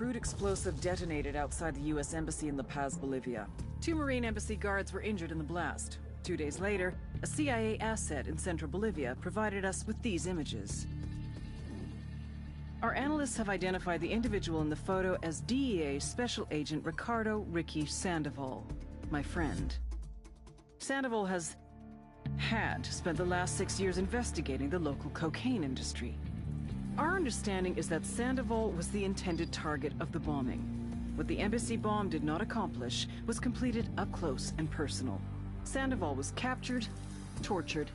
crude explosive detonated outside the U.S. Embassy in La Paz, Bolivia. 2 Marine Embassy guards were injured in the blast. 2 days later, a CIA asset in central Bolivia provided us with these images. Our analysts have identified the individual in the photo as DEA Special Agent Ricardo Ricky Sandoval, my friend. Sandoval had spent the last 6 years investigating the local cocaine industry. Our understanding is that Sandoval was the intended target of the bombing. What the embassy bomb did not accomplish was completed up close and personal. Sandoval was captured, tortured,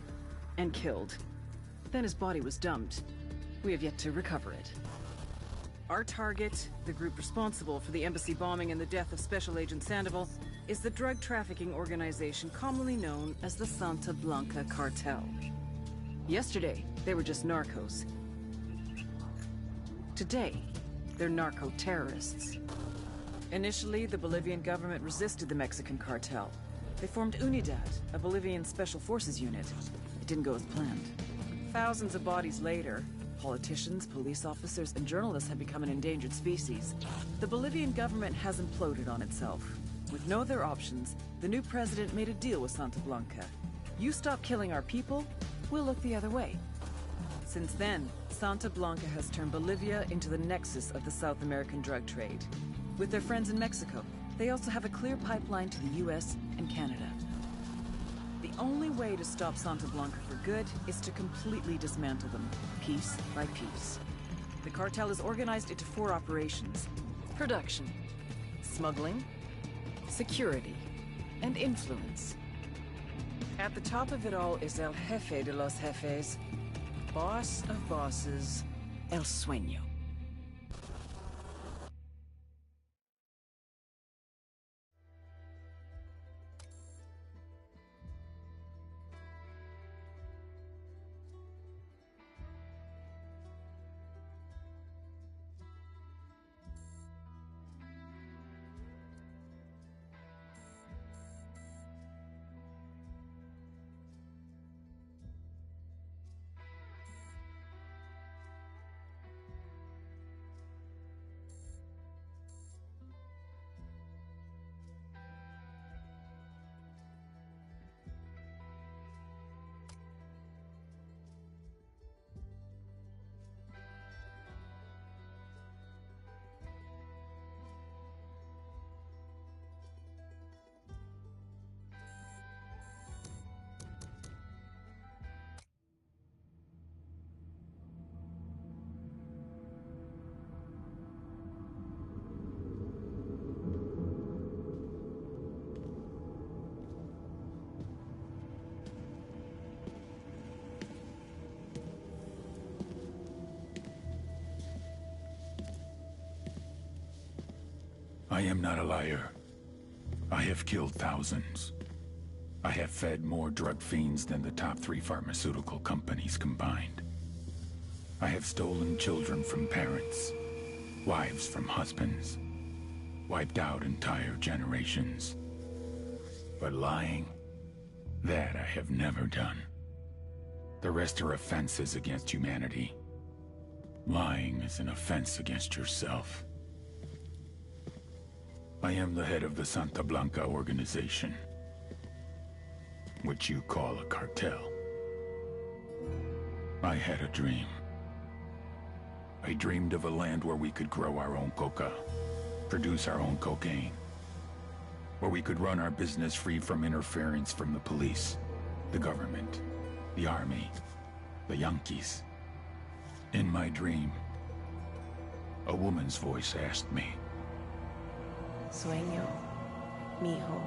and killed. Then his body was dumped. We have yet to recover it. Our target, the group responsible for the embassy bombing and the death of Special Agent Sandoval, is the drug trafficking organization commonly known as the Santa Blanca Cartel. Yesterday, they were just narcos. Today, they're narco-terrorists. Initially, the Bolivian government resisted the Mexican cartel. They formed UNIDAD, a Bolivian special forces unit. It didn't go as planned. Thousands of bodies later, politicians, police officers, and journalists have become an endangered species. The Bolivian government has imploded on itself. With no other options, the new president made a deal with Santa Blanca. You stop killing our people, we'll look the other way. Since then, Santa Blanca has turned Bolivia into the nexus of the South American drug trade. With their friends in Mexico, they also have a clear pipeline to the US and Canada. The only way to stop Santa Blanca for good is to completely dismantle them, piece by piece. The cartel is organized into 4 operations: production, smuggling, security, and influence. At the top of it all is El Jefe de los Jefes, boss of bosses, El Sueño. I am not a liar. I have killed thousands. I have fed more drug fiends than the top 3 pharmaceutical companies combined. I have stolen children from parents, wives from husbands, wiped out entire generations. But lying, that I have never done. The rest are offenses against humanity. Lying is an offense against yourself. I am the head of the Santa Blanca organization, which you call a cartel. I had a dream. I dreamed of a land where we could grow our own coca, produce our own cocaine, where we could run our business free from interference from the police, the government, the army, the Yankees. In my dream, a woman's voice asked me, Sueño, mijo,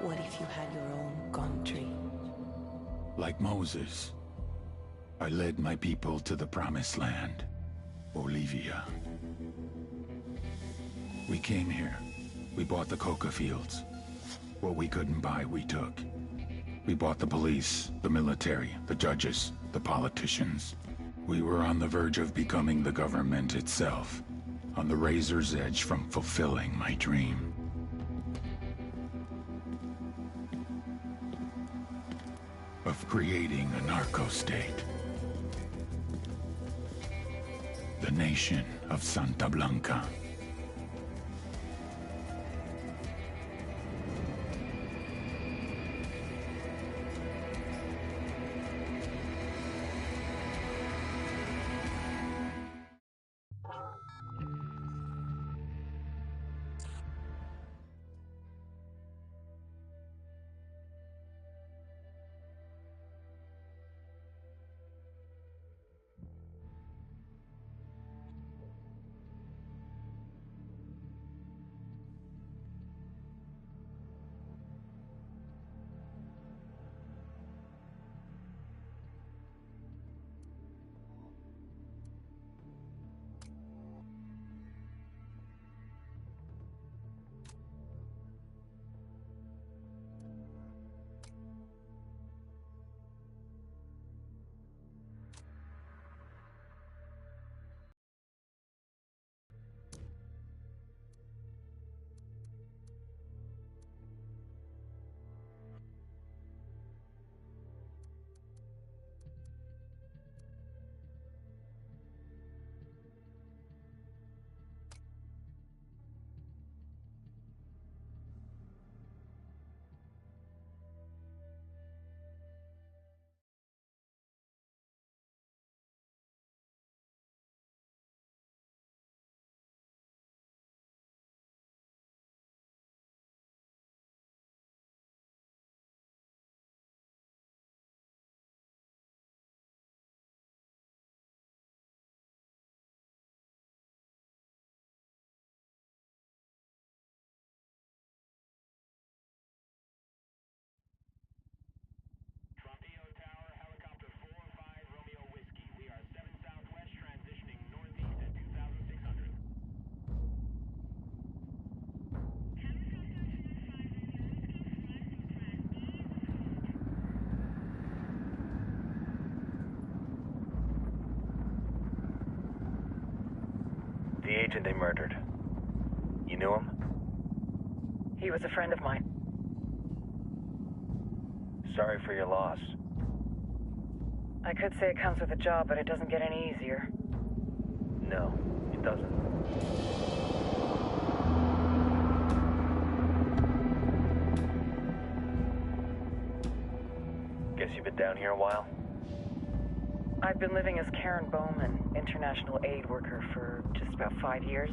what if you had your own country? Like Moses, I led my people to the promised land, Bolivia. We came here. We bought the coca fields. What we couldn't buy, we took. We bought the police, the military, the judges, the politicians. We were on the verge of becoming the government itself, on the razor's edge from fulfilling my dream. Of creating a narco-state. The nation of Santa Blanca. agent they murdered. You knew him? He was a friend of mine. Sorry for your loss. I could say it comes with a job, but it doesn't get any easier. No, it doesn't. Guess you've been down here a while? I've been living as Karen Bowman, international aid worker, for just about 5 years.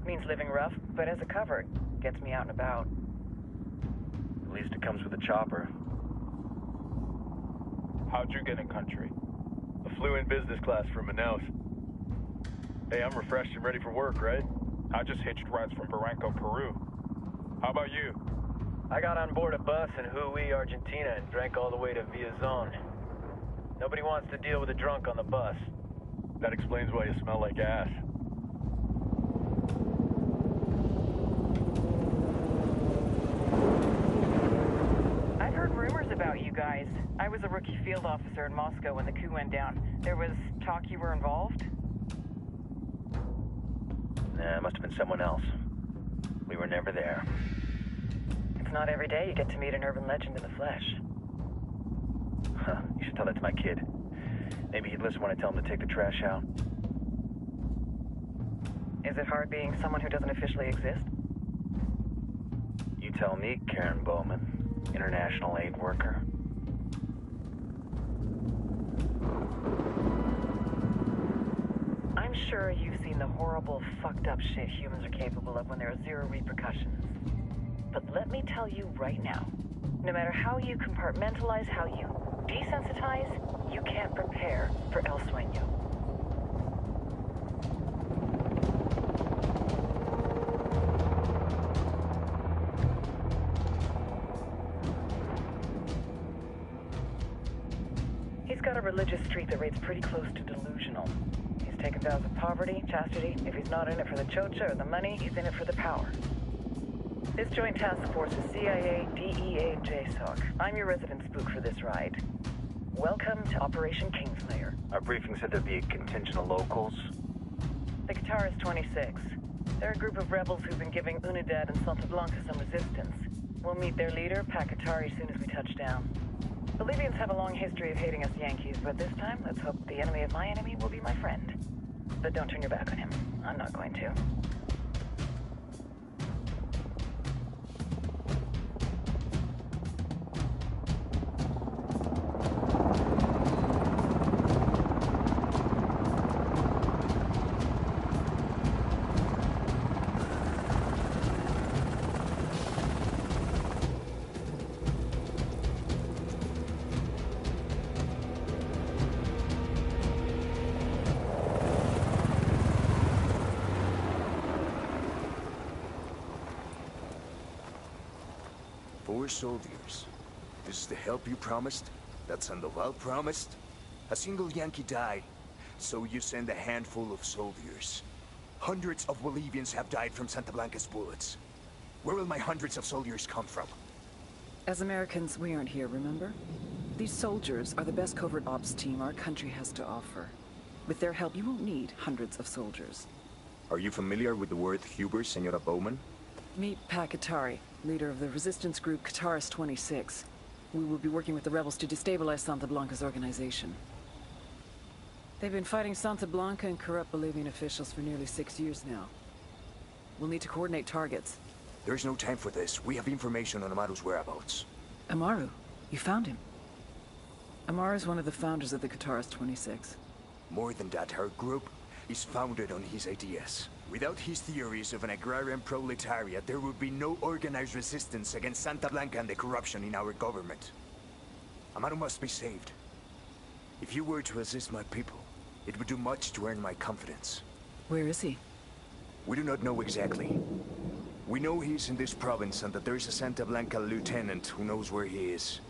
Means living rough, but as a cover, gets me out and about. At least it comes with a chopper. How'd you get in country? I flew in business class from Manaus. Hey, I'm refreshed and ready for work, right? I just hitched rides from Barranco, Peru. How about you? I got on board a bus in Hui, Argentina, and drank all the way to Villazon. Nobody wants to deal with a drunk on the bus. That explains why you smell like ass. I've heard rumors about you guys. I was a rookie field officer in Moscow when the coup went down. There was talk you were involved? Nah, it must have been someone else. We were never there. It's not every day you get to meet an urban legend in the flesh. Huh, you should tell that to my kid. Maybe he'd listen when I tell him to take the trash out. Is it hard being someone who doesn't officially exist? You tell me, Karen Bowman, international aid worker. I'm sure you've seen the horrible, fucked up shit humans are capable of when there are zero repercussions. But let me tell you right now, no matter how you compartmentalize, how you desensitize, you can't prepare for El Sueño. He's got a religious streak that rates pretty close to delusional. He's taken vows of poverty, chastity. If he's not in it for the chocha or the money, he's in it for the power. This joint task force is CIA, DEA, and JSOC. I'm your resident spook for this ride. Welcome to Operation Kingslayer. Our briefing said there'd be a contingent of locals. The Guitarist 26. They're a group of rebels who've been giving Unidad and Santa Blanca some resistance. We'll meet their leader, Pakatari, as soon as we touch down. Bolivians have a long history of hating us Yankees, but this time, let's hope the enemy of my enemy will be my friend. But don't turn your back on him. I'm not going to. Four soldiers. This is the help you promised? That Sandoval promised? A single Yankee died, so you send a handful of soldiers. Hundreds of Bolivians have died from Santa Blanca's bullets. Where will my hundreds of soldiers come from? As Americans, we aren't here, remember? These soldiers are the best covert ops team our country has to offer. With their help, you won't need hundreds of soldiers. Are you familiar with the word Huber, Senora Bowman? Meet Pakatari, leader of the resistance group Guitarist 26. We will be working with the rebels to destabilize Santa Blanca's organization. They've been fighting Santa Blanca and corrupt Bolivian officials for nearly 6 years now. We'll need to coordinate targets. There's no time for this. We have information on Amaru's whereabouts. Amaru? You found him? Amaru is one of the founders of the Guitarist 26. More than that, her group is founded on his ideas. Without his theories of an agrarian proletariat, there would be no organized resistance against Santa Blanca and the corruption in our government. Amaru must be saved. If you were to assist my people, it would do much to earn my confidence. Where is he? We do not know exactly. We know he's in this province and that there is a Santa Blanca lieutenant who knows where he is.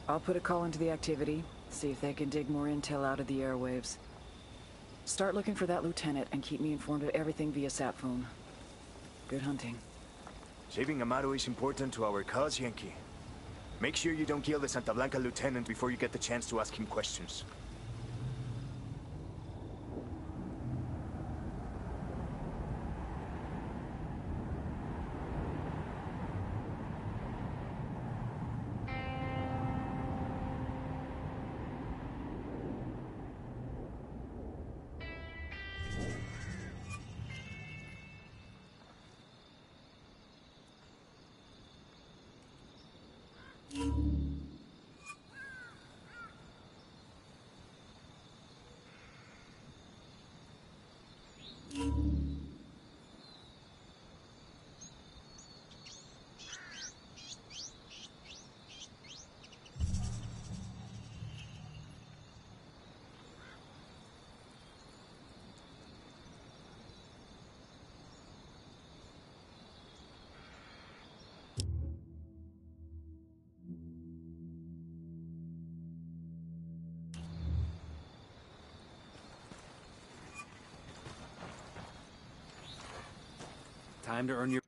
I'll put a call into the activity, see if they can dig more intel out of the airwaves. Start looking for that lieutenant and keep me informed of everything via sat phone. Good hunting. Saving Amaru is important to our cause, Yankee. Make sure you don't kill the Santa Blanca lieutenant before you get the chance to ask him questions. Time to earn your...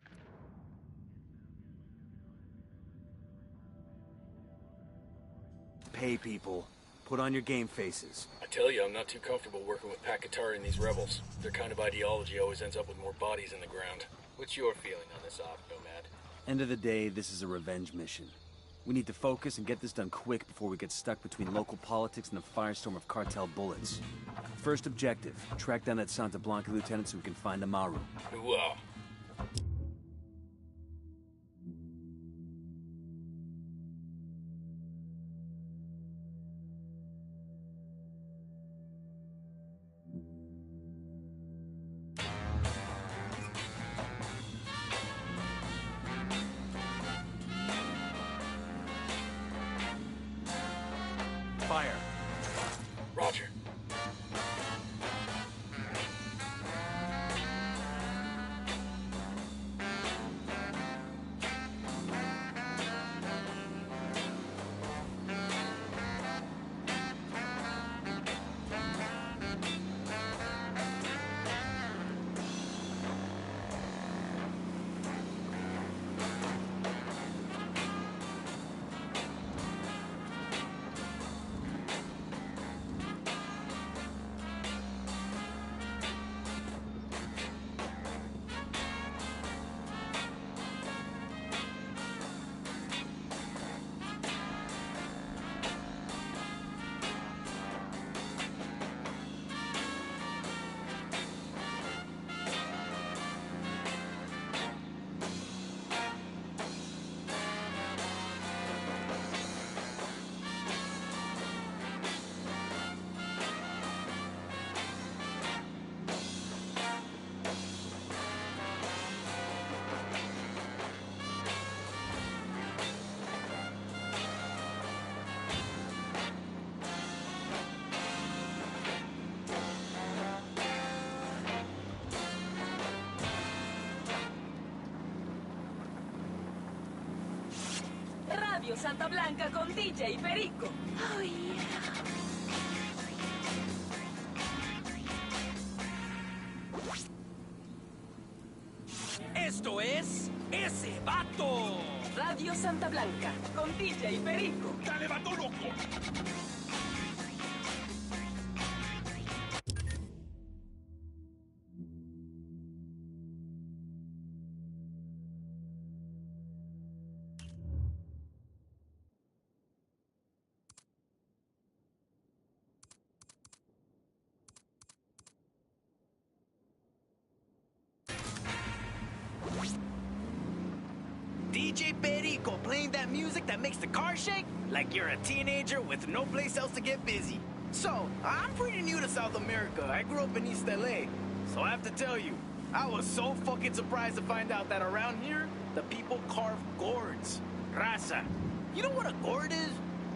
Pay people. Put on your game faces. I tell you, I'm not too comfortable working with Pakatari and these rebels. Their kind of ideology always ends up with more bodies in the ground. What's your feeling on this op, Nomad? End of the day, this is a revenge mission. We need to focus and get this done quick before we get stuck between local politics and the firestorm of cartel bullets. First objective, track down that Santa Blanca lieutenant so we can find Amaru. Wow. Fire. Roger. Radio Santa Blanca con DJ Perico. Oh, yeah. Esto es ese vato. Radio Santa Blanca con DJ Perico. Dale, vato loco. DJ Perico playing that music that makes the car shake like you're a teenager with no place else to get busy. So, I'm pretty new to South America. I grew up in East LA. So I have to tell you, I was so fucking surprised to find out that around here, the people carve gourds. Raza. You know what a gourd is?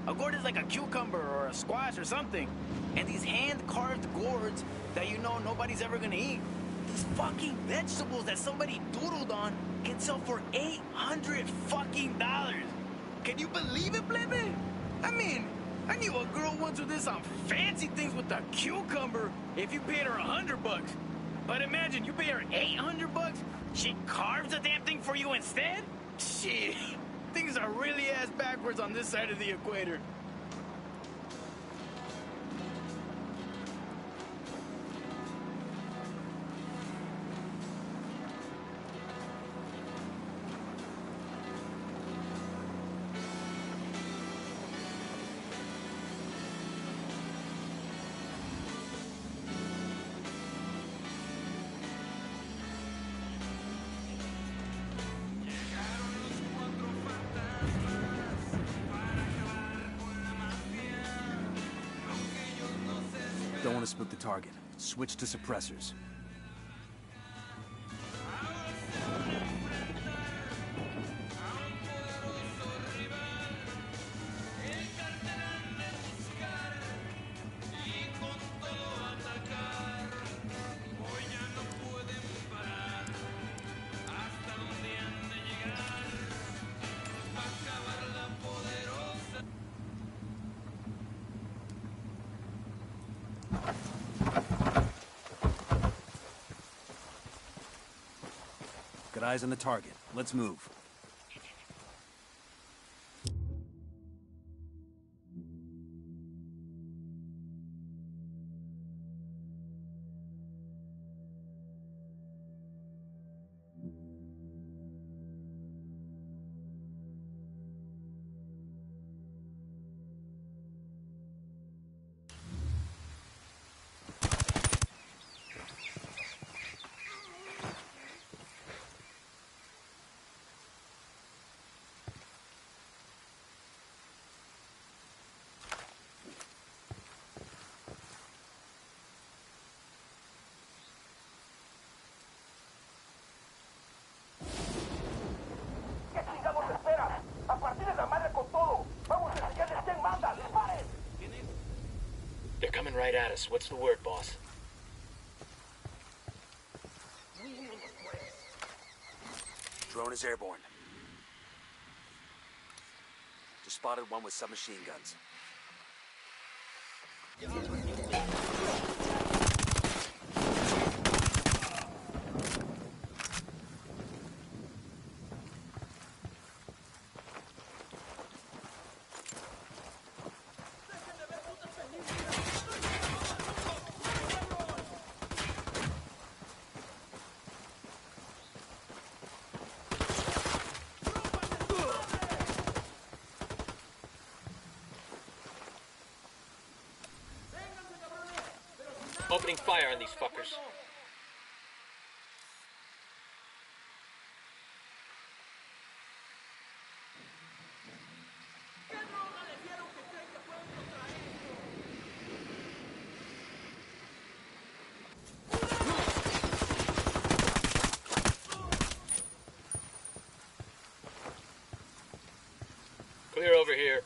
A gourd is like a cucumber or a squash or something. And these hand-carved gourds that you know nobody's ever gonna eat. These fucking vegetables that somebody doodled on can sell for $800 fucking dollars. Can you believe it, plebe? I mean, I knew a girl once who did some fancy things with a cucumber if you paid her $100. But imagine you pay her $800, she carves the damn thing for you instead? Shit, things are really ass backwards on this side of the equator. Don't want to spook the target. Switch to suppressors. Got eyes on the target. Let's move. They're coming right at us. What's the word, boss? Drone is airborne. Just spotted one with submachine guns. Opening fire on these fuckers. Clear over here.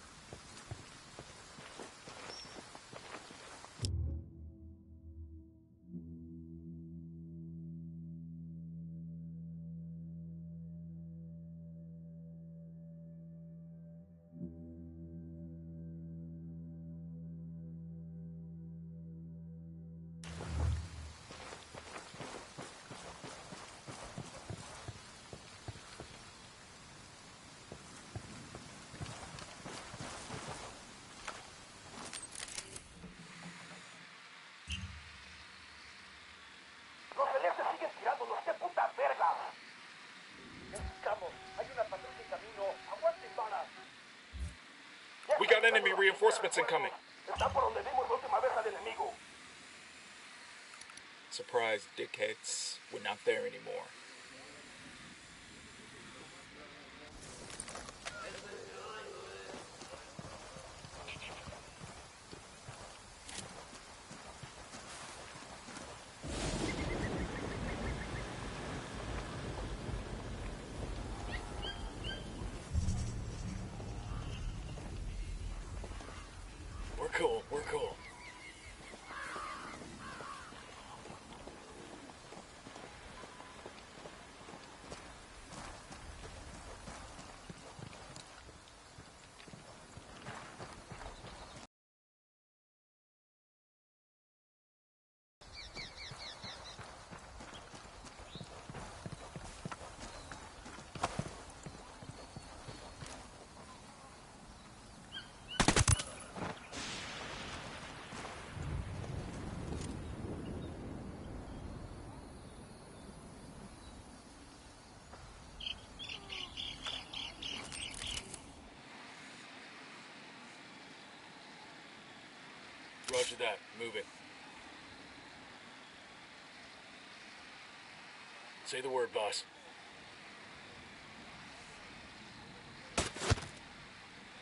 We got enemy reinforcements incoming. Surprise, dickheads. We're not there anymore. We're cool, we're cool. Roger that. Move it. Say the word, boss.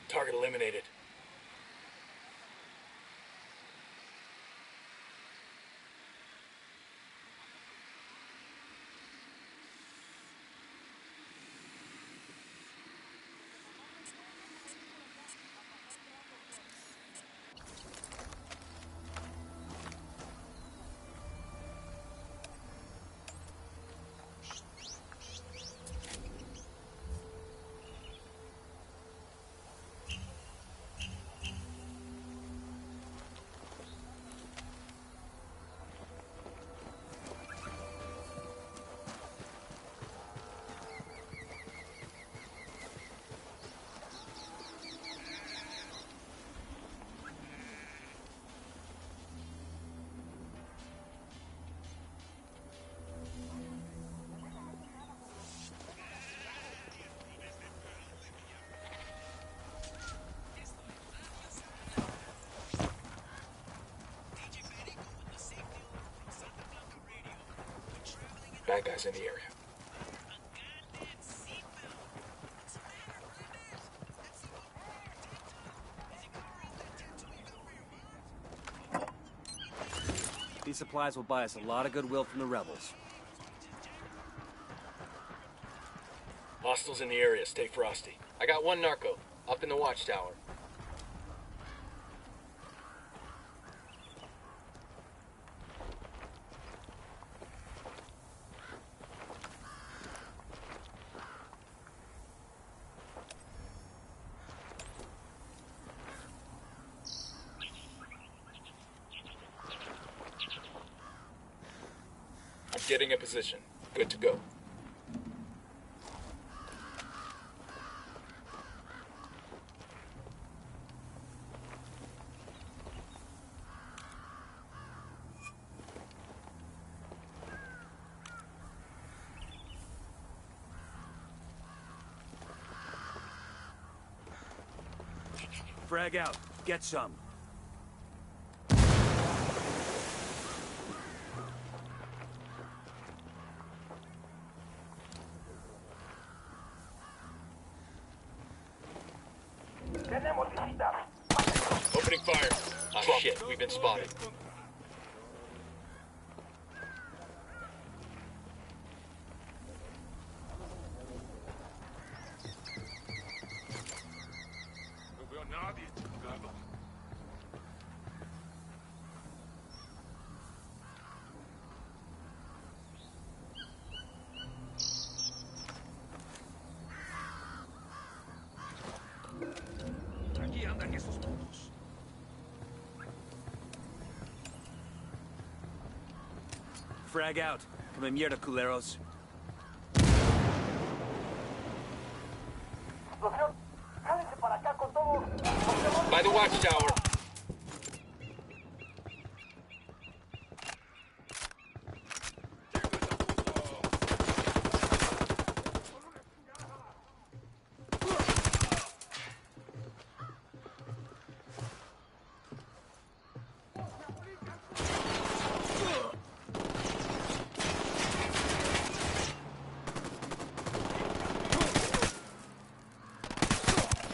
Target eliminated. Bad guys in the area. These supplies will buy us a lot of goodwill from the rebels. Hostiles in the area. Stay frosty. I got one narco, up in the watchtower. I'm getting a position. Good to go. Frag out. Get some. Opening fire. Ah, shit. We've been spotted. Aquí andan esos putos. Frag out. Come mierda, culeros. By the watchtower.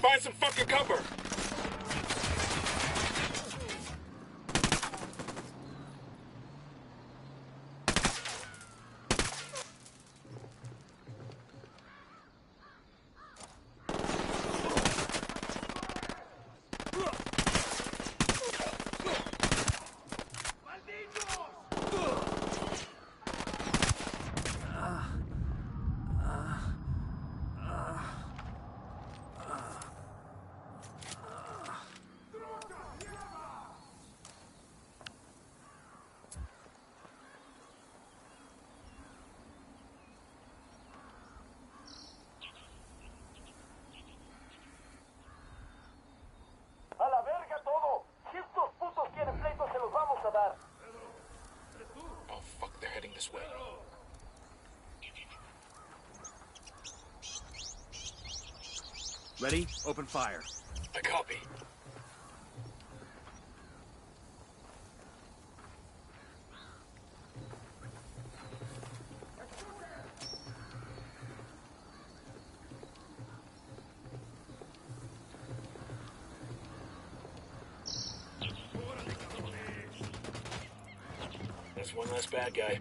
Find some fucking cover! Oh fuck, they're heading this way. Ready? Open fire. I copy. That's one less bad guy.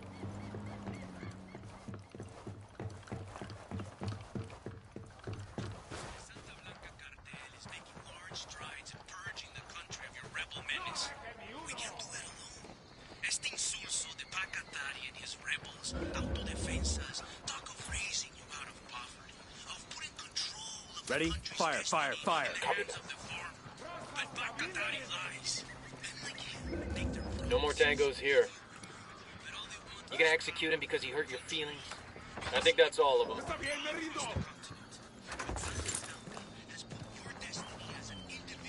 Ready? Fire, fire, fire. Copy that. No more tangos here. You gonna execute him because he hurt your feelings? I think that's all of them.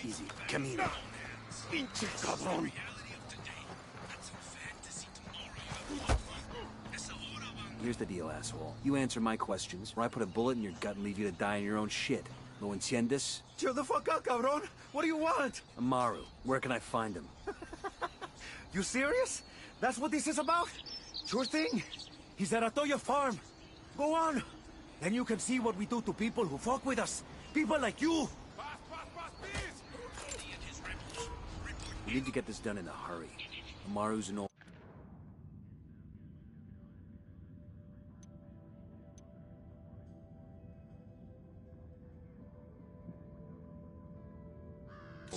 Easy. Camino. Pinche cabrón. Here's the deal, asshole. You answer my questions, or I put a bullet in your gut and leave you to die in your own shit. ¿Lo entiendes? Chill the fuck out, cabrón. What do you want? Amaru. Where can I find him? You serious? That's what this is about? Sure thing. He's at Atoya Farm. Go on. Then you can see what we do to people who fuck with us. People like you. We need to get this done in a hurry. Amaru's an old...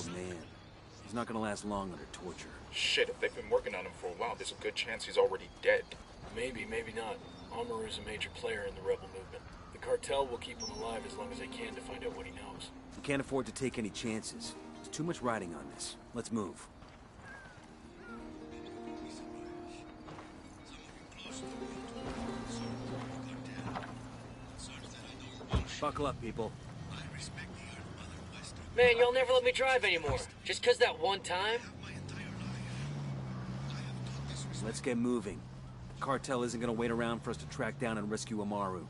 man. He's not gonna last long under torture. Shit, if they've been working on him for a while, there's a good chance he's already dead. Maybe, maybe not. Amaru's a major player in the rebel movement. The cartel will keep him alive as long as they can to find out what he knows. We can't afford to take any chances. There's too much riding on this. Let's move. Buckle up, people. Man, y'all never let me drive anymore. Just 'cause that one time? Let's get moving. The cartel isn't gonna wait around for us to track down and rescue Amaru.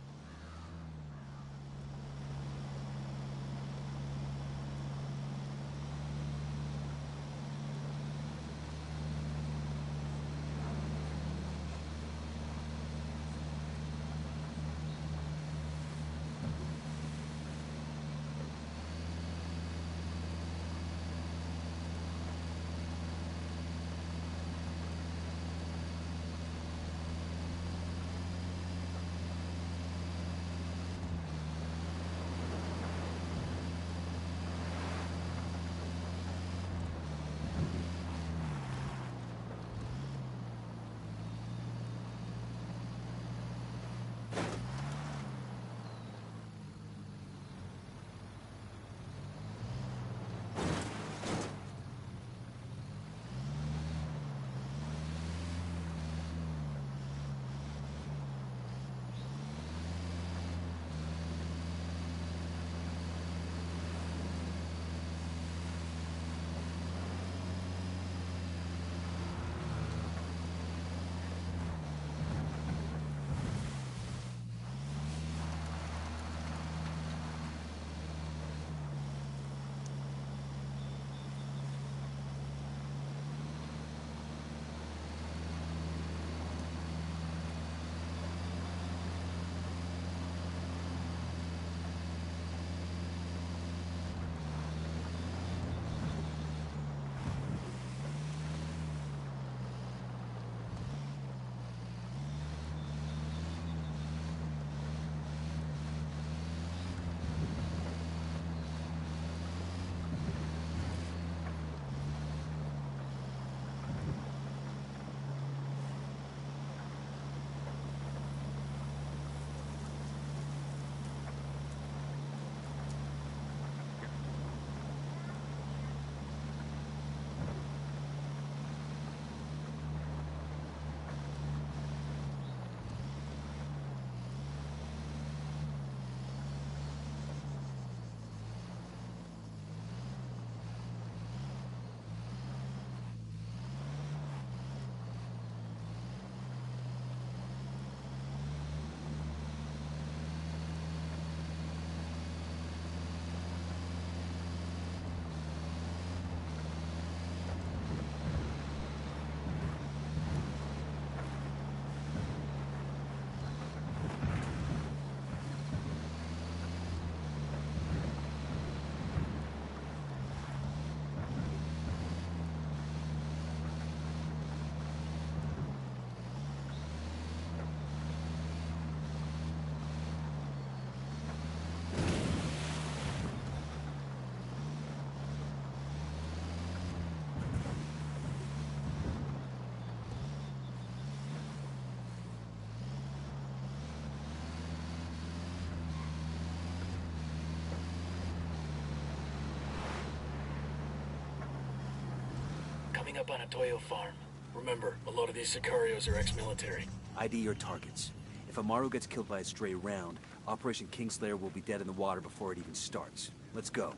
Coming up on a Toyo farm. Remember, a lot of these Sicarios are ex-military. ID your targets. If Amaru gets killed by a stray round, Operation Kingslayer will be dead in the water before it even starts. Let's go.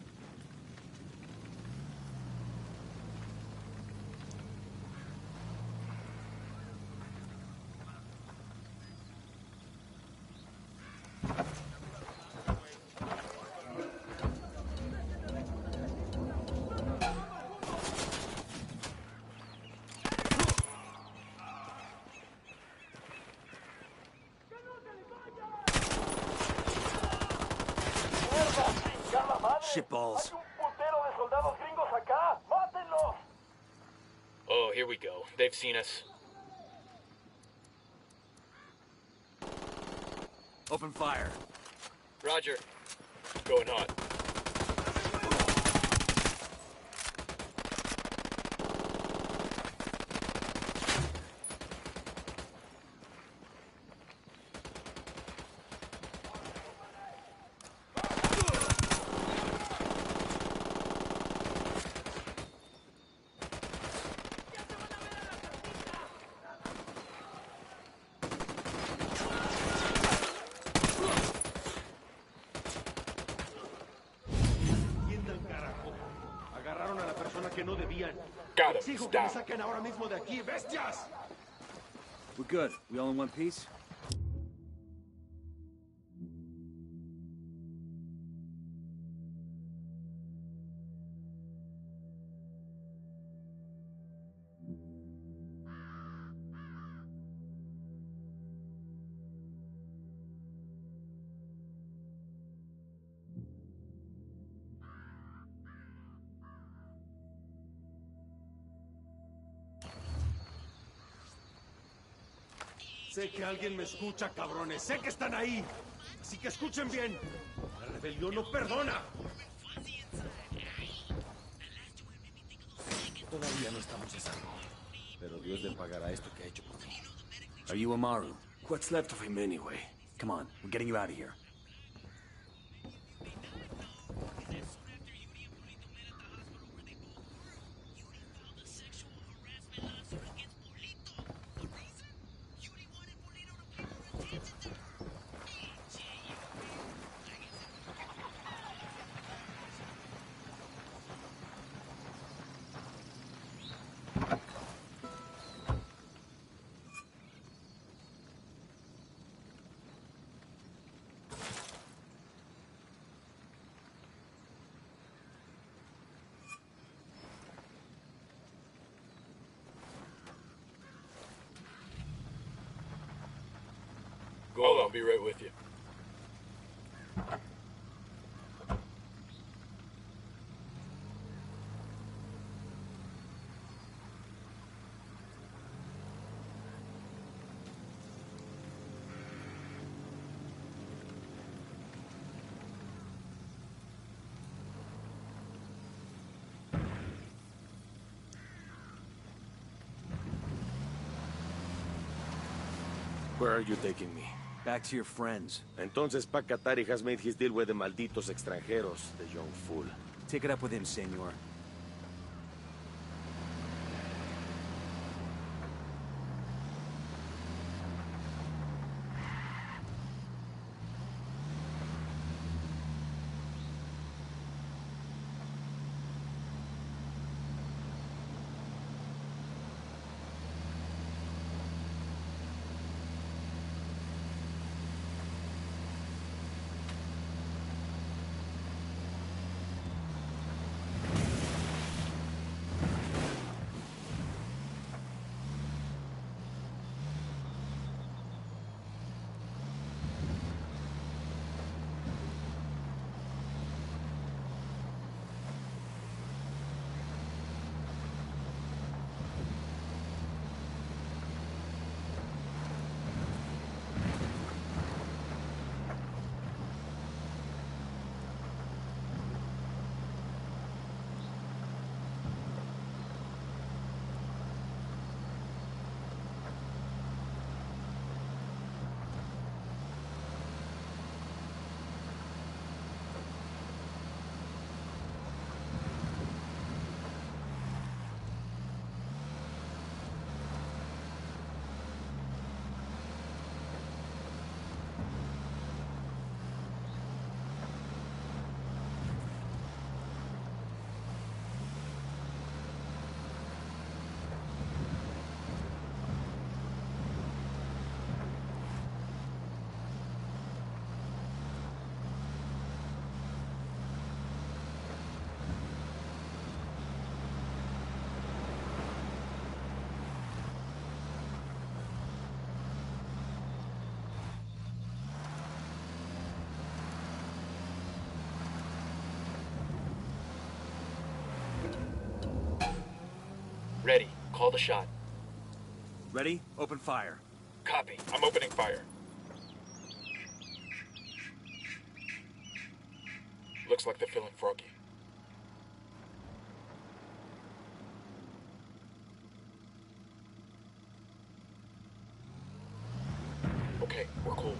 shitballs. Oh, here we go. They've seen us. Open fire. Roger. Going hot. Got him. He's down. We're good. We all in one piece? Sé que alguien me escucha, cabrones. Sé que están ahí. Así que escuchen bien. La rebelión no perdona. Todavía no estamos a salvo. Pero Dios le pagará esto que ha hecho por mí. Are you Amaru? What's left of him anyway? Come on, we're getting you out of here. Hold on, I'll be right with you. Where are you taking me? Back to your friends. Entonces Pacatari has made his deal with the malditos extranjeros, the young fool. Take it up with him, senor. call the shot. Ready? Open fire. Copy. I'm opening fire. Looks like they're feeling froggy. Okay, we're cool.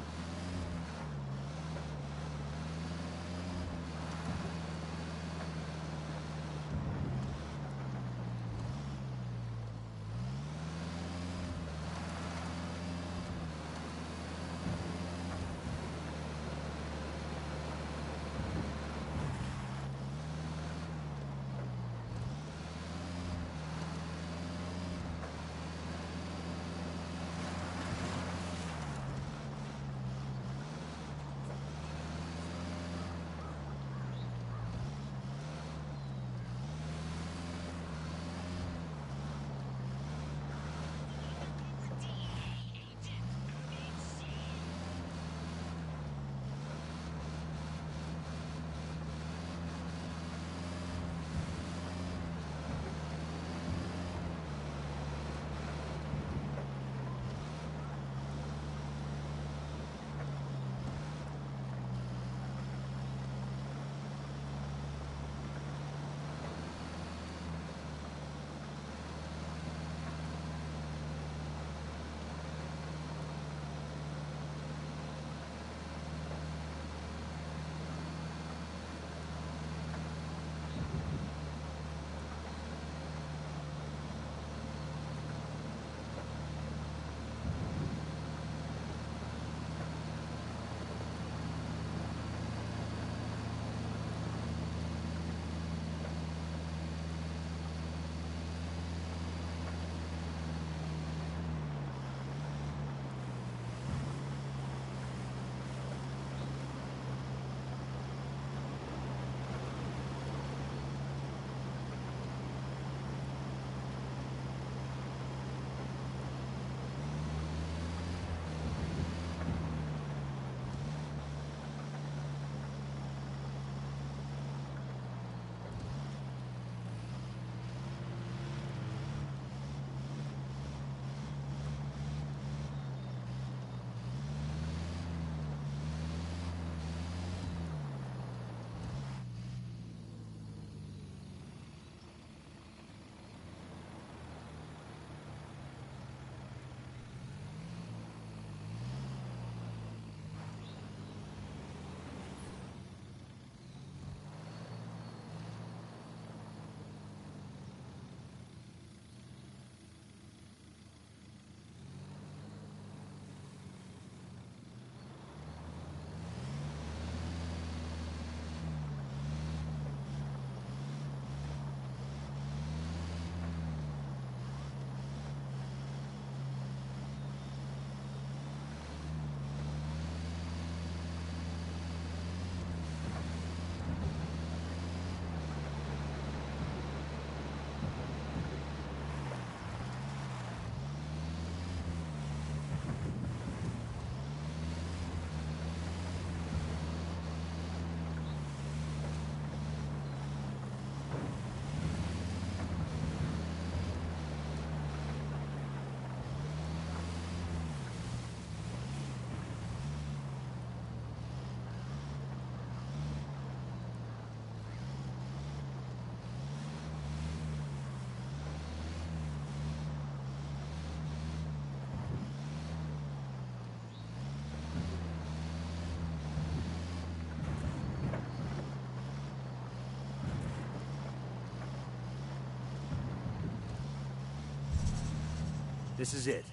This is it.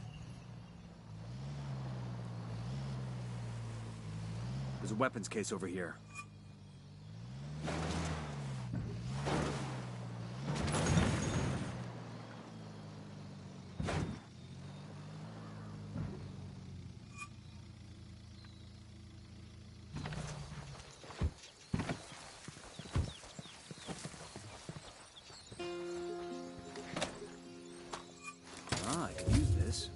There's a weapons case over here. Ah, I can use this.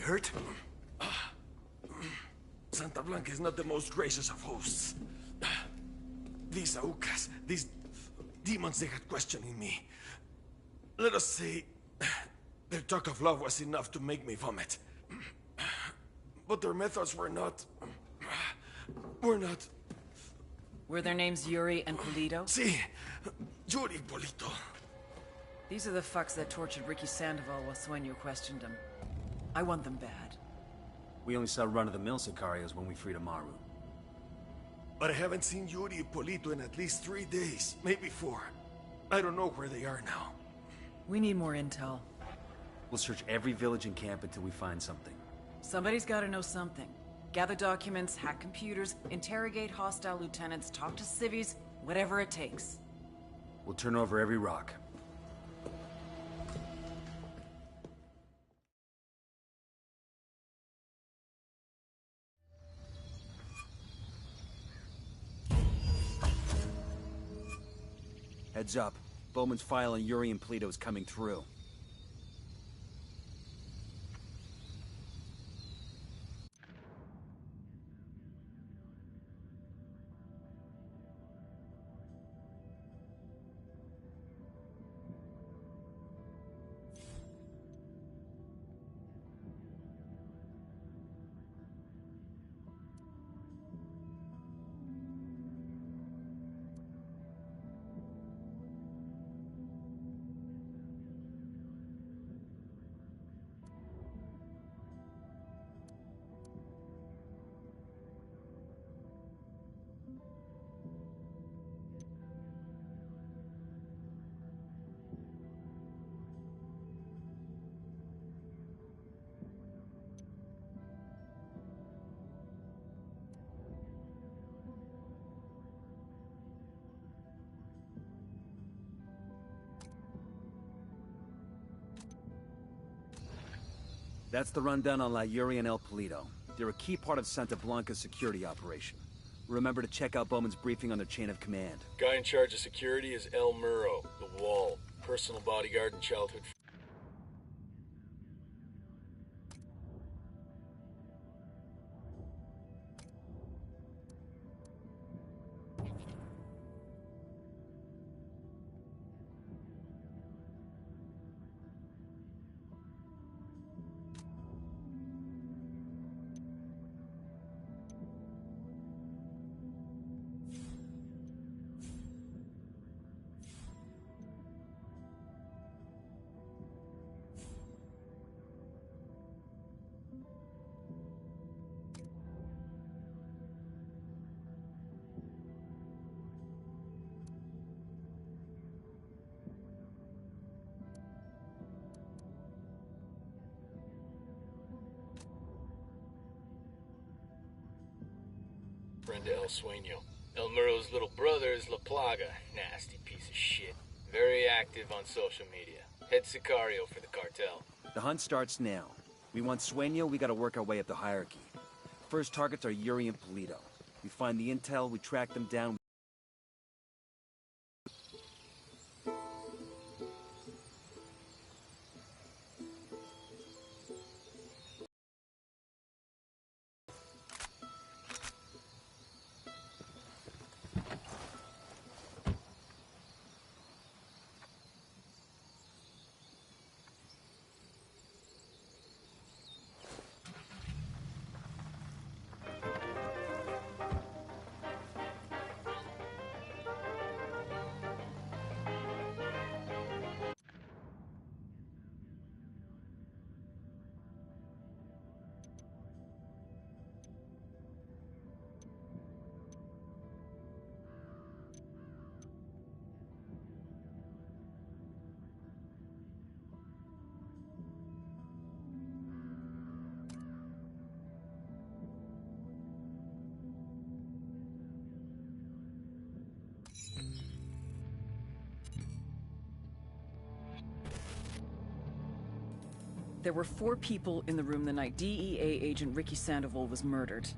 hurt? Santa Blanca is not the most gracious of hosts. These Aucas, these demons, they had questioning me. Let us say, their talk of love was enough to make me vomit. But their methods were not... Were their names Yuri and Polito? Si, Yuri Polito. These are the fucks that tortured Ricky Sandoval while Sueño questioned him. I want them bad. We only saw run-of-the-mill Sicarios when we freed Amaru. But I haven't seen Yuri and Polito in at least 3 days, maybe 4. I don't know where they are now. We need more intel. We'll search every village and camp until we find something. Somebody's gotta know something. Gather documents, hack computers, interrogate hostile lieutenants, talk to civvies, whatever it takes. We'll turn over every rock. Heads up. Bowman's file on Yuri and Polito is coming through. That's the rundown on La Yuri and El Polito. They're a key part of Santa Blanca's security operation. Remember to check out Bowman's briefing on their chain of command. Guy in charge of security is El Muro, the Wall, personal bodyguard and childhood. Friend to El Sueño. El Muro's little brother is La Plaga. Nasty piece of shit. Very active on social media. Head Sicario for the cartel. The hunt starts now. We want Sueño, we gotta work our way up the hierarchy. First targets are Yuri and Polito. We find the intel, we track them down. There were 4 people in the room the night DEA agent Ricky Sandoval was murdered.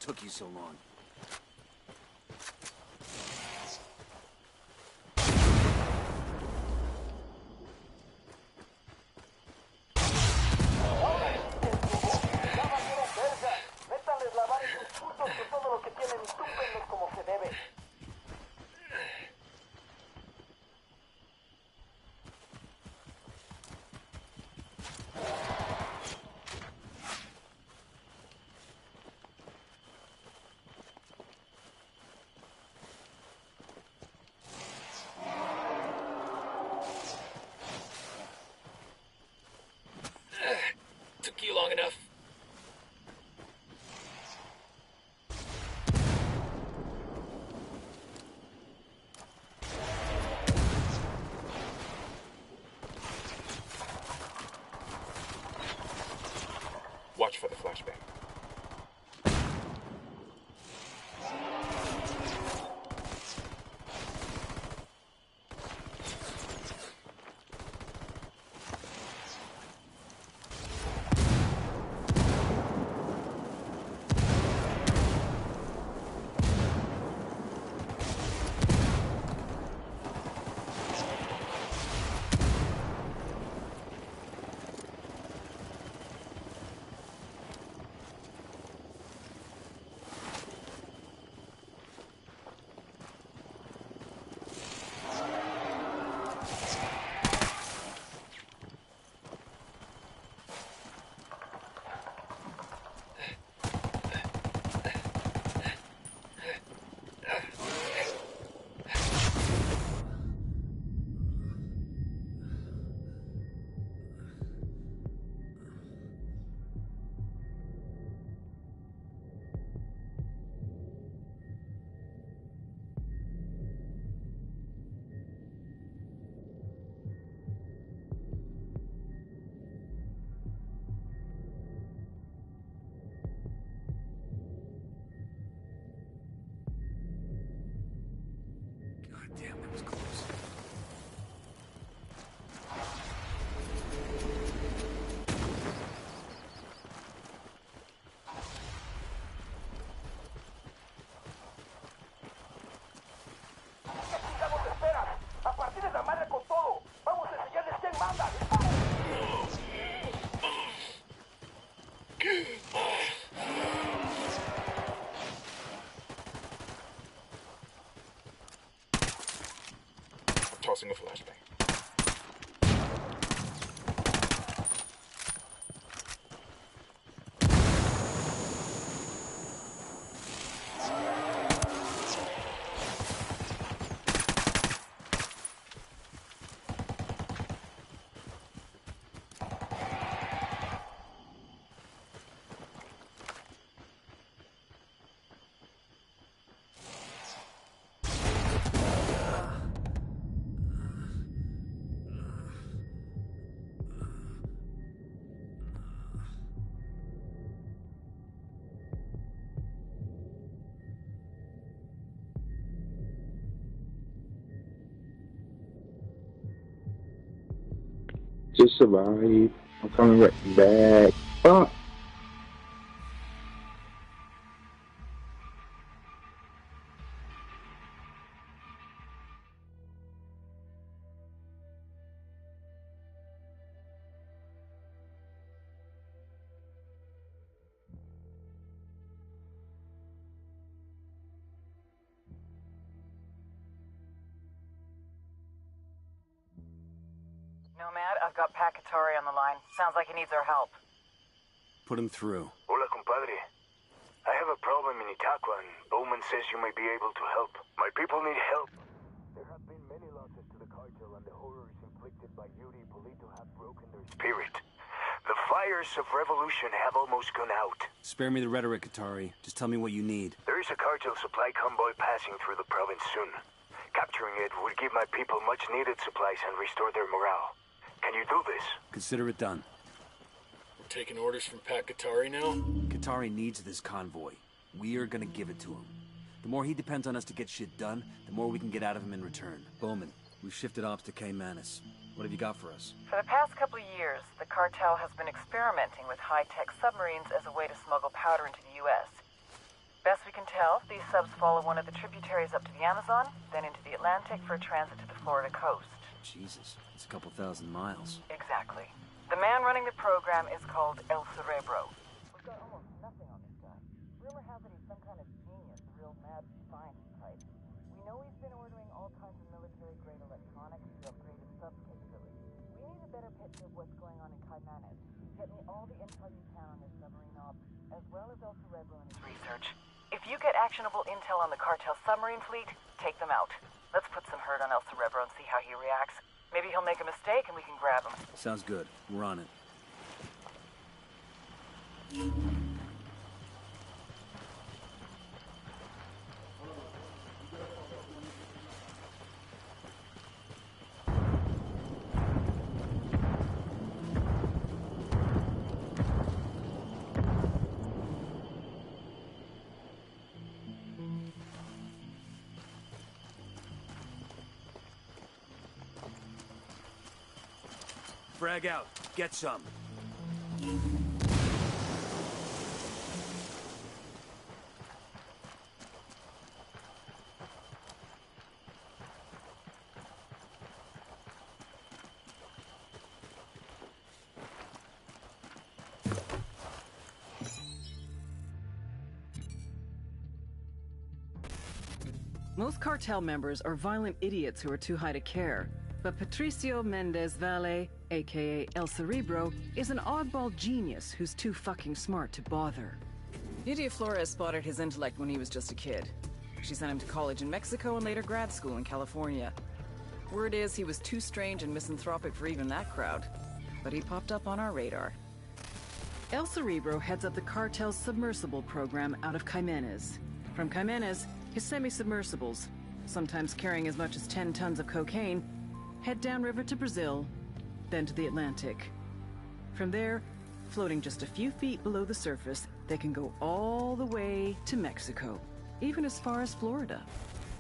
took you so long. Took you long enough. Watch for the flashbang. Damn, that was close. Tossing a flashbang. Just survive. I'm coming right back. Fuck. Nomad, I've got Pakatari on the line. Sounds like he needs our help. Put him through. Hola, compadre. I have a problem in Itaqua, and Bowman says you may be able to help. My people need help. There have been many losses to the cartel, and the horrors inflicted by Yuri Polito have broken their spirit. The fires of revolution have almost gone out. Spare me the rhetoric, Katari. Just tell me what you need. There is a cartel supply convoy passing through the province soon. Capturing it would give my people much-needed supplies and restore their morale. Can you do this? Consider it done. We're taking orders from Pat Katari now? Katari needs this convoy. We're gonna give it to him. The more he depends on us to get shit done, the more we can get out of him in return. Bowman, we've shifted ops to K Manus. What have you got for us? For the past couple of years, the cartel has been experimenting with high-tech submarines as a way to smuggle powder into the U.S. Best we can tell, these subs follow one of the tributaries up to the Amazon, then into the Atlantic for transit to the Florida coast. Jesus, it's a couple thousand miles. Exactly. The man running the program is called El Cerebro. We've got almost nothing on this guy. Rumor has it he's some kind of genius, a real mad scientist type. We know he's been ordering all kinds of military-grade electronics to upgrade his subs capability. We need a better picture of what's going on in Caimanes. Get me all the intel you can on this submarine op, as well as El Cerebro and his research. If you get actionable intel on the cartel submarine fleet, take them out. Let's put some hurt on El Cerebro and see how he reacts. Maybe he'll make a mistake and we can grab him. Sounds good. We're on it. Frag out. Get some. Most cartel members are violent idiots who are too high to care. But Patricio Mendez Valle, aka El Cerebro, is an oddball genius who's too fucking smart to bother. Nydia Flores spotted his intellect when he was just a kid. She sent him to college in Mexico and later grad school in California. Word is he was too strange and misanthropic for even that crowd. But he popped up on our radar. El Cerebro heads up the cartel's submersible program out of Caimanes. From Caimanes, his semi-submersibles, sometimes carrying as much as 10 tons of cocaine, head downriver to Brazil, then to the Atlantic. From there, floating just a few feet below the surface, they can go all the way to Mexico, even as far as Florida.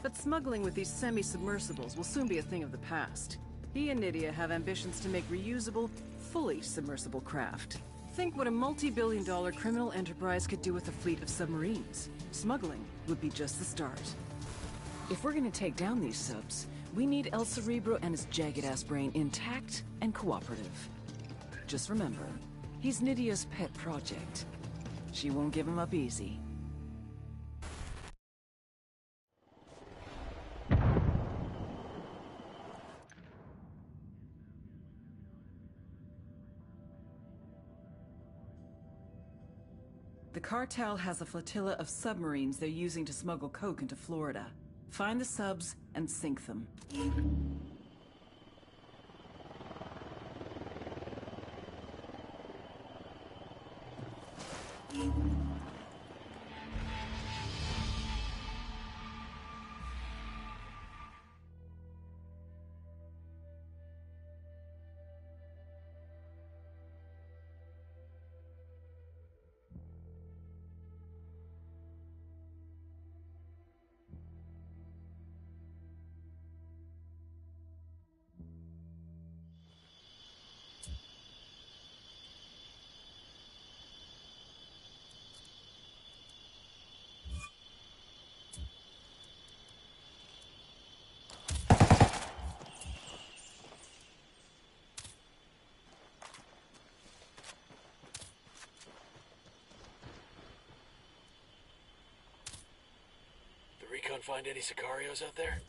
But smuggling with these semi-submersibles will soon be a thing of the past. He and Nydia have ambitions to make reusable, fully submersible craft. Think what a multi-billion-dollar criminal enterprise could do with a fleet of submarines. Smuggling would be just the start. If we're gonna take down these subs, we need El Cerebro and his jagged-ass brain intact and cooperative. Just remember, he's Nydia's pet project. She won't give him up easy. The cartel has a flotilla of submarines they're using to smuggle coke into Florida. Find the subs and sink them. Recon find any Sicarios out there?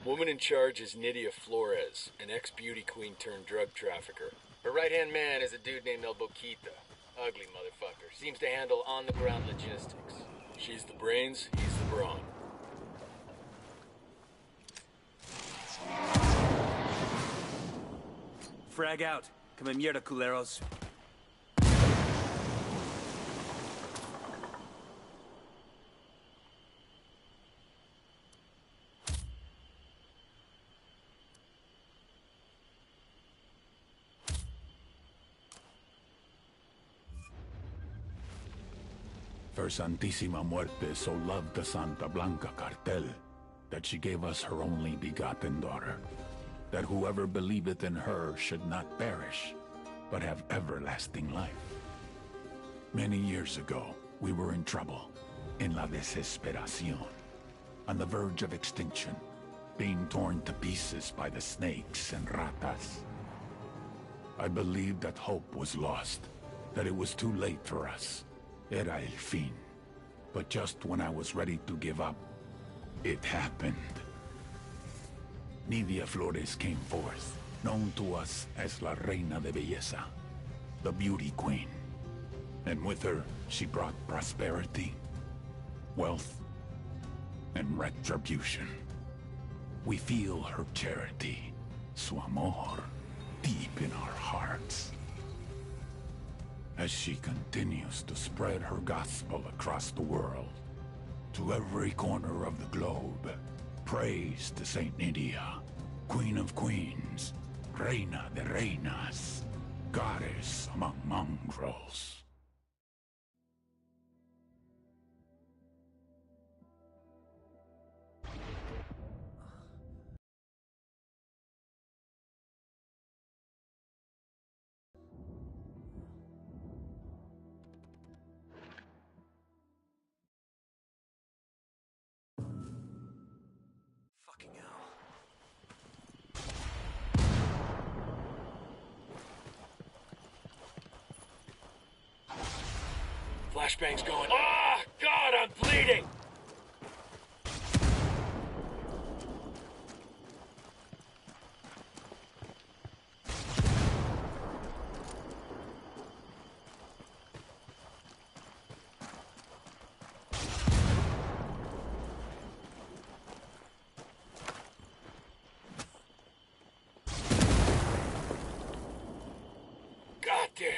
Woman in charge is Nydia Flores, an ex-beauty queen turned drug trafficker. Her right-hand man is a dude named El Boquita. Ugly motherfucker. Seems to handle on-the-ground logistics. She's the brains, he's the brawn. Frag out. Come mierda, culeros. Her Santísima Muerte so loved the Santa Blanca cartel that she gave us her only begotten daughter, that whoever believeth in her should not perish, but have everlasting life. Many years ago, we were in trouble, in la desesperación, on the verge of extinction, being torn to pieces by the snakes and ratas. I believed that hope was lost, that it was too late for us. Era el fin. But just when I was ready to give up, it happened. Nidia Flores came forth, known to us as La Reina de Belleza, the Beauty Queen. And with her, she brought prosperity, wealth, and retribution. We feel her charity, su amor, deep in our hearts. As she continues to spread her gospel across the world, to every corner of the globe, praise to Saint Nydia, Queen of Queens, Reina de Reinas, Goddess among mongrels. Flashbang's going. Ah! God, I'm bleeding! Goddamn.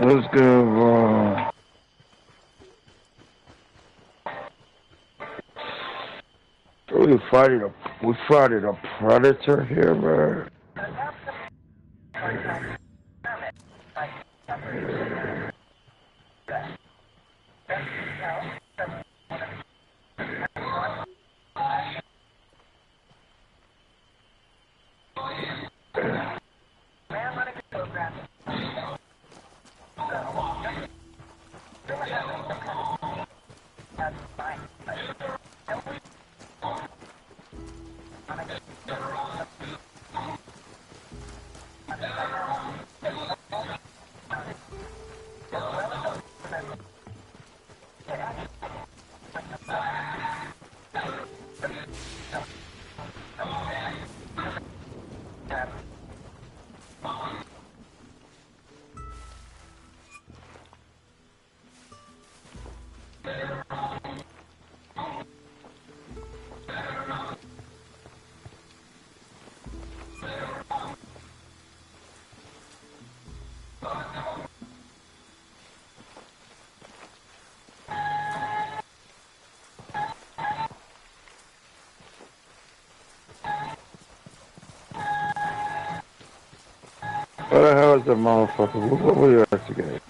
Let's go. We fighting a predator here, man. What the hell is the motherfucker? What were you investigating?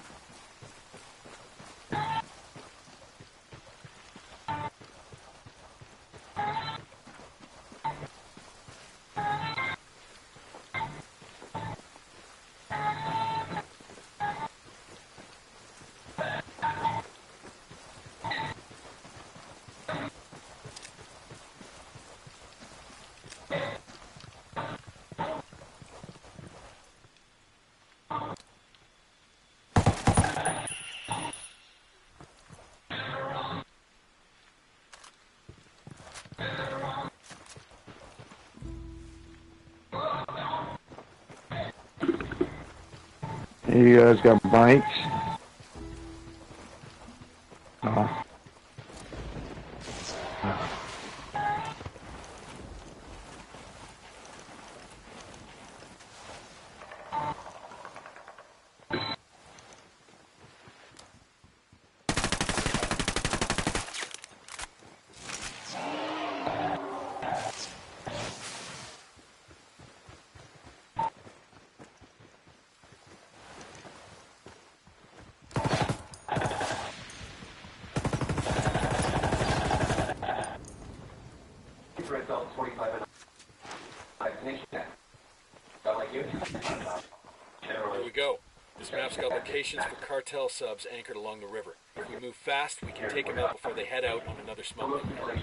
You guys got bikes? Oh. Here we go. This map's got locations for cartel subs anchored along the river. If we move fast, we can take them out before they head out on another smuggling run.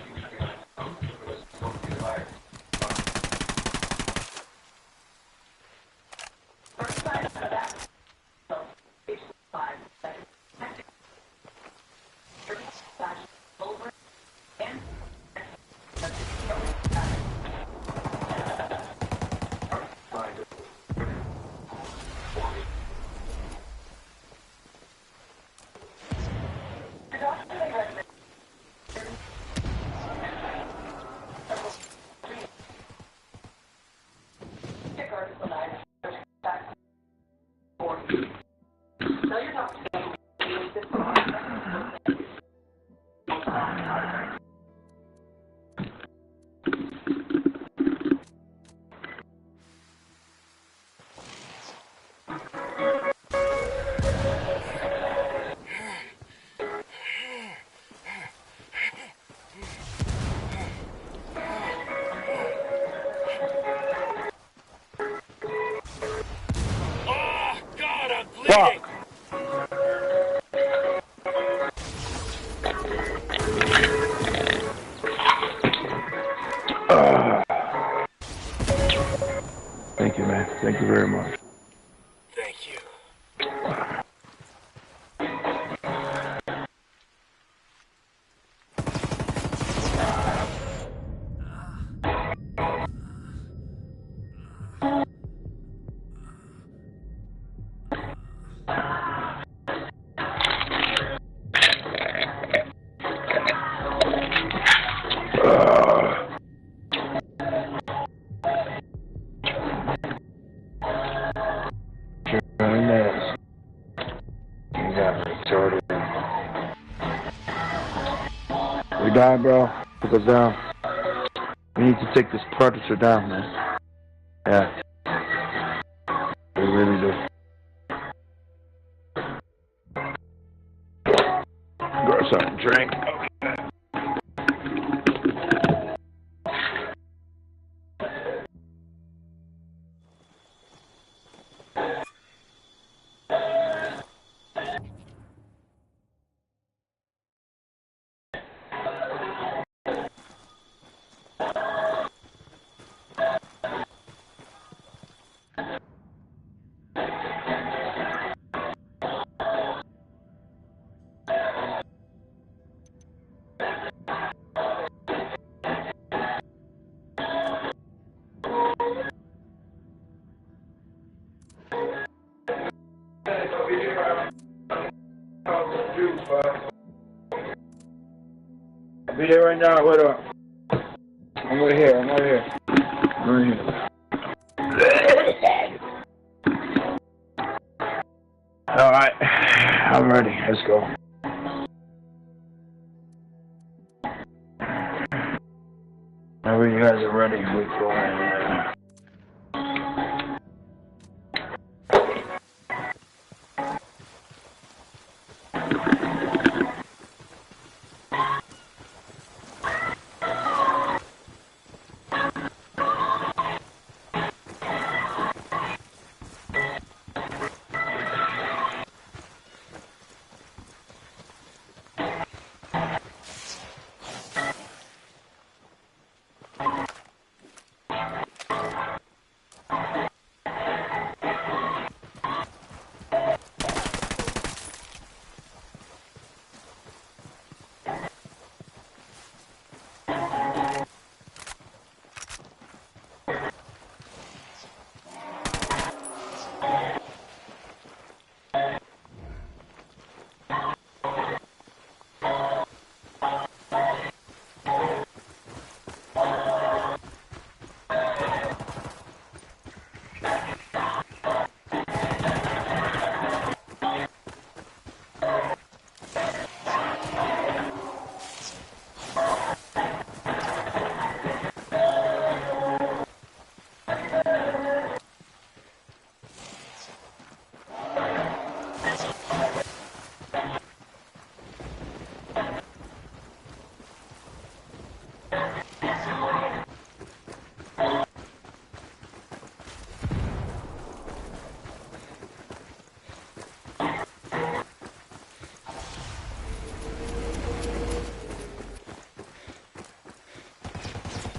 Fuck! Thank you, man. Thank you very much. Thank you. die, bro. Because we need to take this predator down, man. Yeah. We really do. Grab something to drink. I'll be there right now. Wait up. I'm right here. I'm right here. I'm right here. All right. I'm ready. Let's go. Whenever you guys are ready, we go in.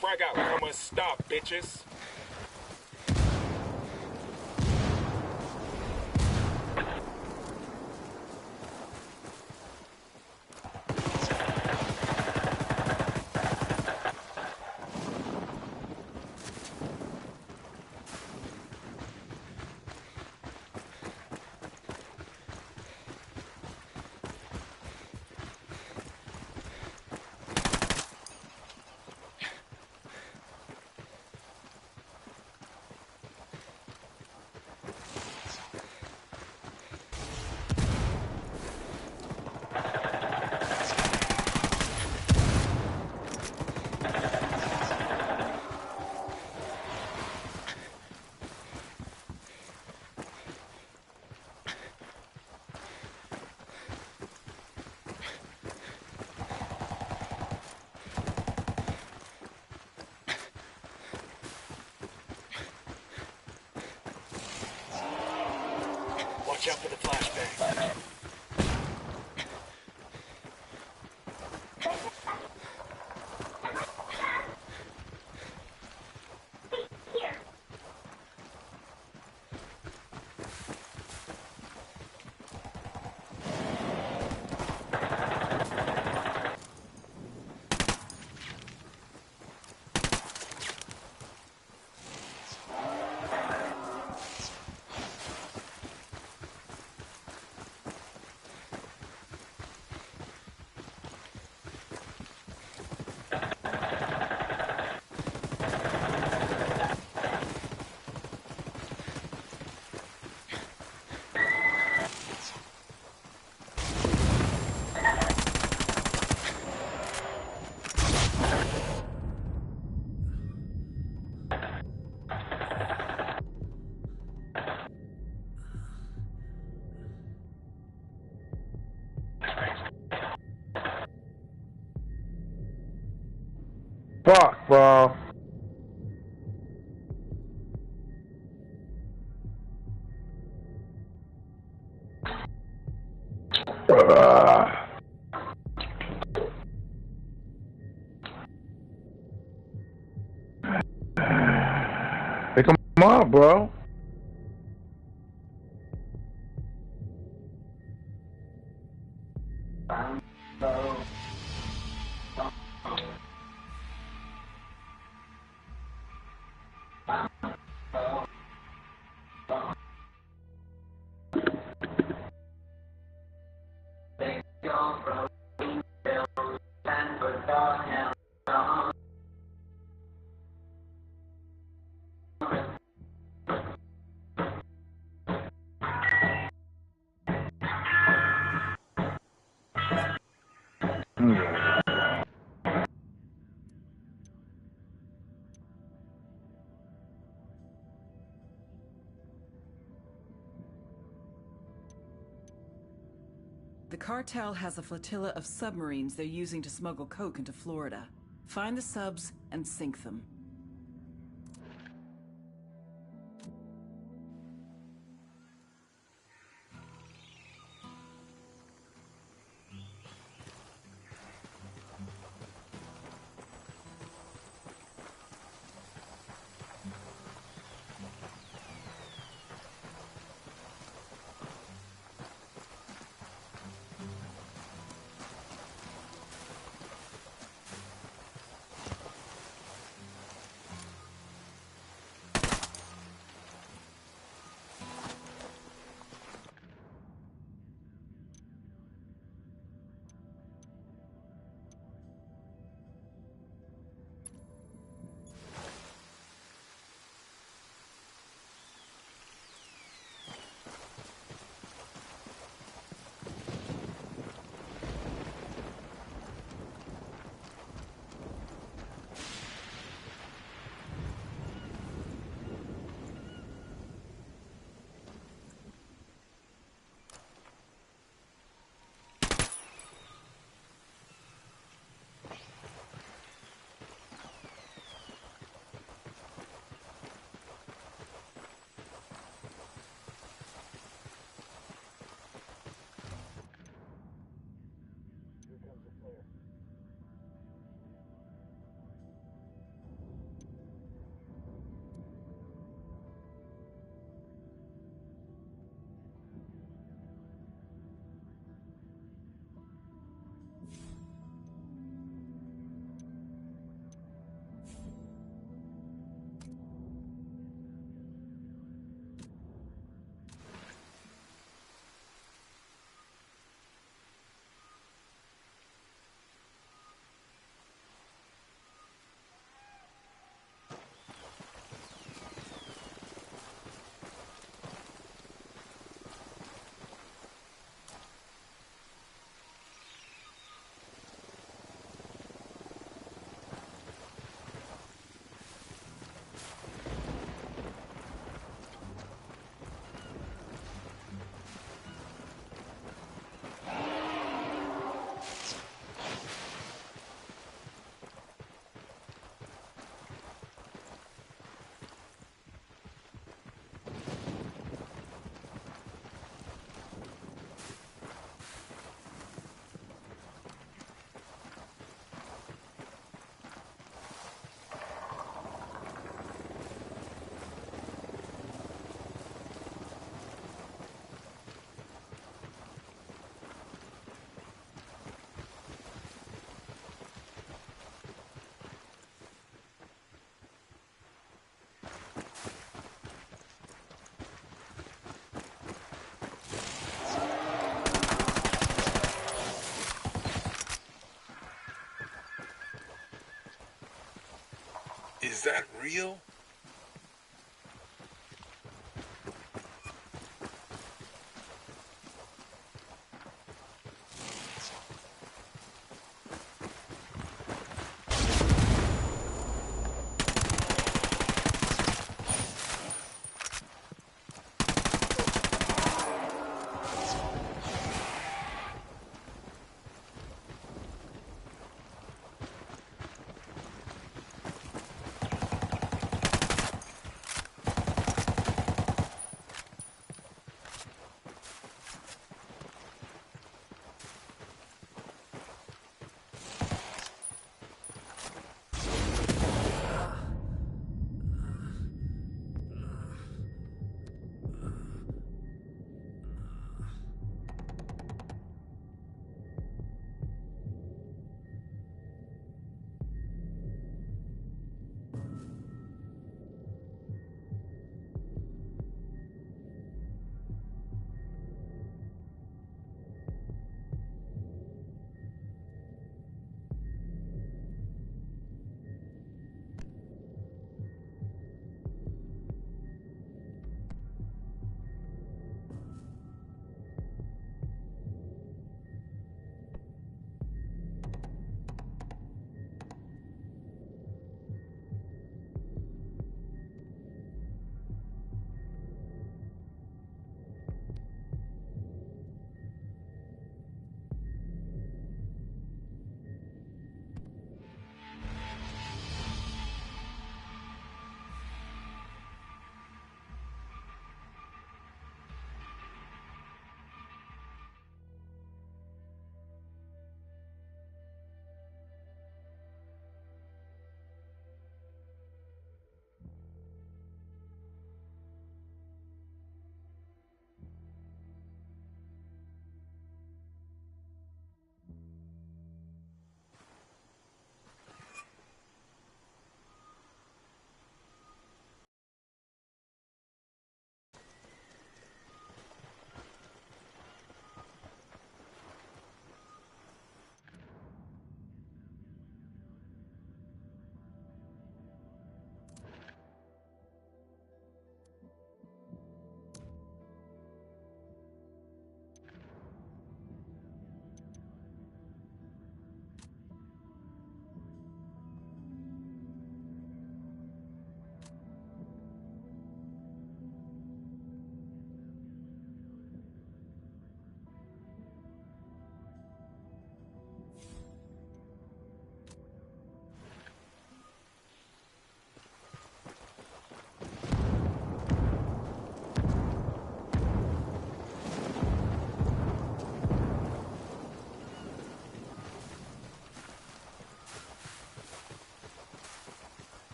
Frag out. Come on, stop, bitches. Watch out for the flashbang. Fuck, bro. Pick him up, bro. The cartel has a flotilla of submarines they're using to smuggle coke into Florida. Find the subs and sink them. Is that real?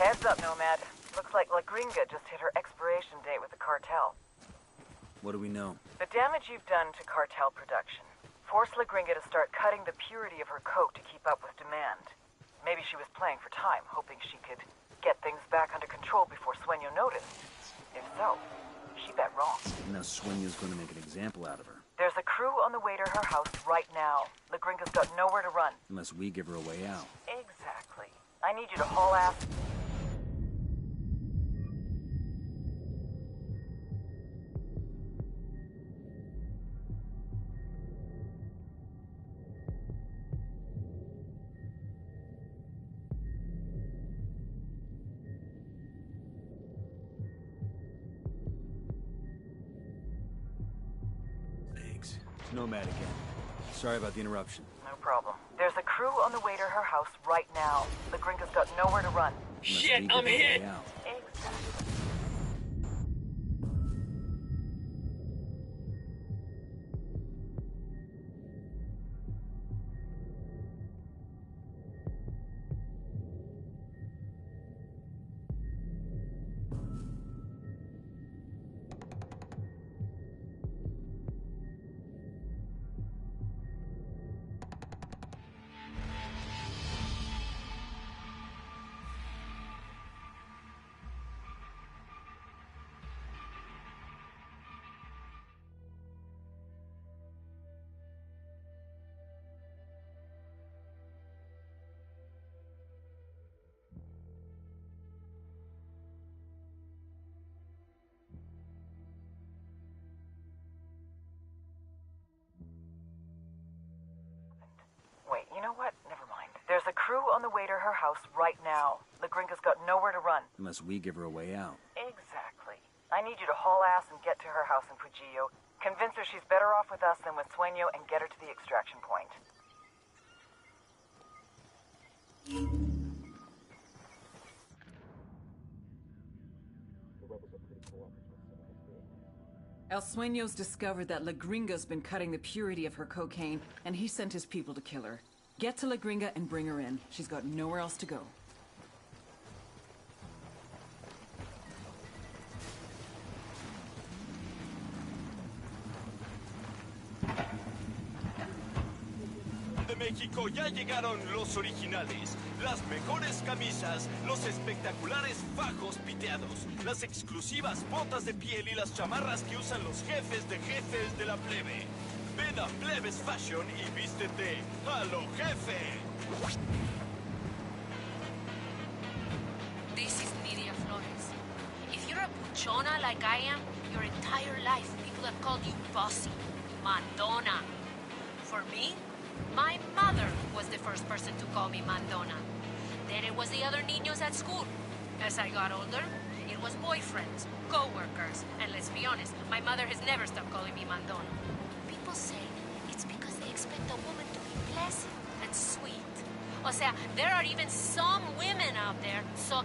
Heads up, Nomad. Looks like La Gringa just hit her expiration date with the cartel. What do we know? The damage you've done to cartel production forced La Gringa to start cutting the purity of her coke to keep up with demand. Maybe she was playing for time, hoping she could get things back under control before Sueño noticed. If so, she bet wrong. Now Sueño's going to make an example out of her. There's a crew on the way to her house right now. La Gringa's got nowhere to run. Unless we give her a way out. Exactly. I need you to haul ass. Thanks. It's Nomad again. Sorry about the interruption. No problem. There's a crew on the way to her house right now. La Gringa's got nowhere to run. Shit, I'm hit! Exactly. Wait, you know what? Never mind. There's a crew on the way to her house right now. La Gringa's got nowhere to run. Unless we give her a way out. Exactly. I need you to haul ass and get to her house in Pujillo. Convince her she's better off with us than with Sueño and get her to the extraction point. El Sueño's discovered that La Gringa's been cutting the purity of her cocaine, and he sent his people to kill her. Get to La Gringa and bring her in. She's got nowhere else to go. De México ya llegaron los originales, las mejores camisas, los espectaculares fajos piteados, las exclusivas botas de piel y las chamarras que usan los jefes de la plebe. Ven a Plebes Fashion y vístete a lo jefe. This is Nidia Flores. If you're a buchona like I am, your entire life people have called you bossy, mandona. For me, my mother was the first person to call me mandona. Then it was the other niños at school. As I got older, it was boyfriends, co-workers, and let's be honest, my mother has never stopped calling me mandona. People say it's because they expect a woman to be pleasant and sweet. O sea, there are even some women out there so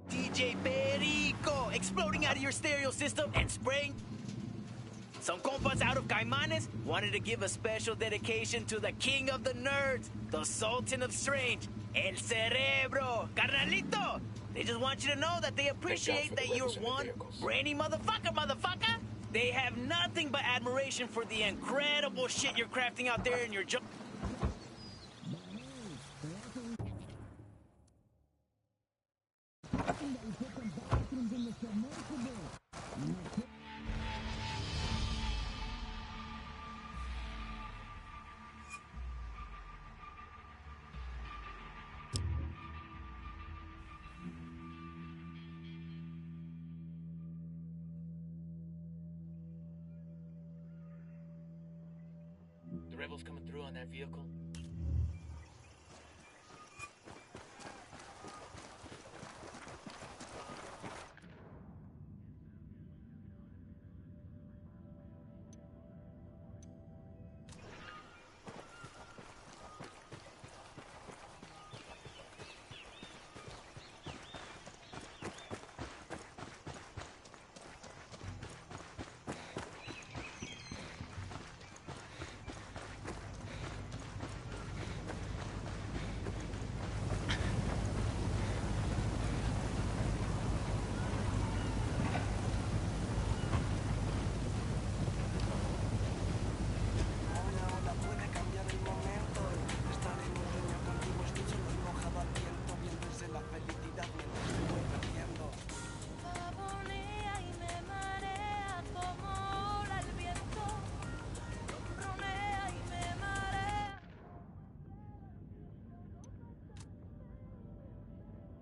DJ Perico, exploding out of your stereo system and spraying. Some compas out of Caimanes wanted to give a special dedication to the king of the nerds, the sultan of strange, El Cerebro. Carnalito, they just want you to know that they appreciate that you're one brainy motherfucker. They have nothing but admiration for the incredible shit you're crafting out there in your job. rebels coming through on that vehicle?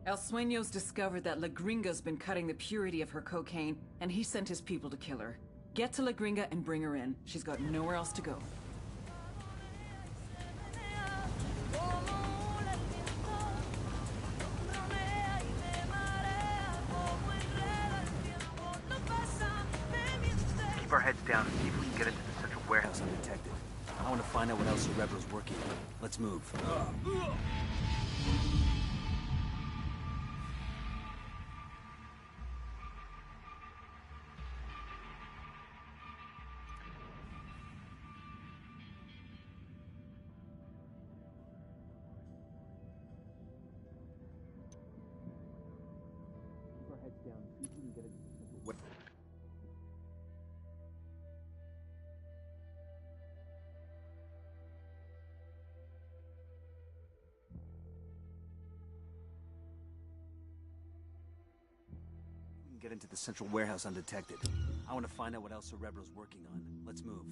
El Sueño's discovered that La Gringa's been cutting the purity of her cocaine, and he sent his people to kill her. Get to La Gringa and bring her in. She's got nowhere else to go. Keep our heads down and see if we can get into the central warehouse undetected. I want to find out what else the rebels working on. Let's move. Keep our heads down and see if we can get into the central warehouse. We can get into the central warehouse undetected. I want to find out what else the rebels working on. Let's move.